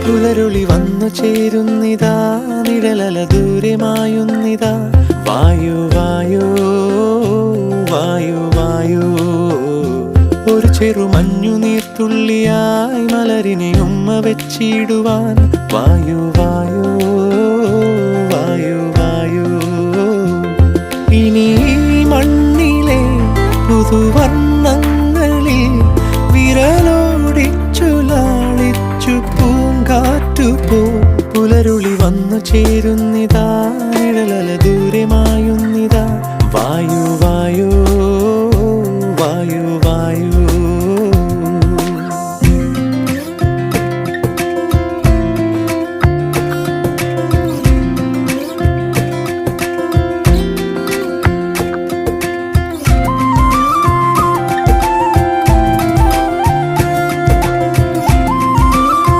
പുലരുളി വന്നു ചേരുന്നിതാ, നിഴലല ദൂരെ മായുന്നിതാ. വായു വായു വായു വായു, ഒരു ചെറു മഞ്ഞു നീർത്തുള്ളിയായി മലരിനെ ഉമ്മ വെച്ചിടുവാൻ. വായു വായു വായു വായു, ഇനി മണ്ണിലെ പുതുവർണ്ണങ്ങളിൽ വിരലോടിച്ചു ലാളിച്ചു പൂങ്കാറ്റു പോ. പുലരുളി വന്നു ചേരുന്നിതാ,